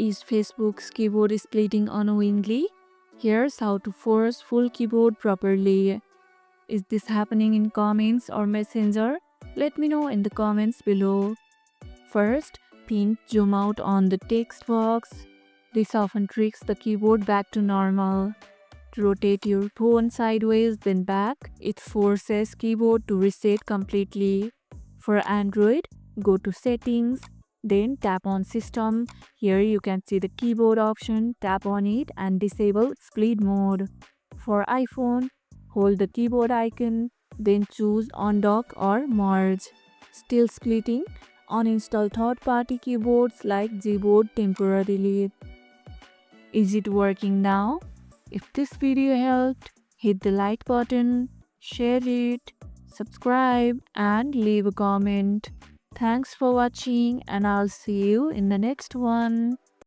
Is Facebook's keyboard splitting unknowingly? Here's how to force full keyboard properly. Is this happening in comments or messenger? Let me know in the comments below. First, pinch zoom out on the text box. This often tricks the keyboard back to normal. To rotate your phone sideways then back, it forces keyboard to reset completely. For Android, go to settings, then tap on system. Here you can see the keyboard option, tap on it and disable split mode. For iPhone, hold the keyboard icon, then choose undock or merge. Still splitting? Uninstall third-party keyboards like Gboard temporarily. Is it working now? If this video helped, hit the like button, share it, subscribe and leave a comment. Thanks for watching and I'll see you in the next one.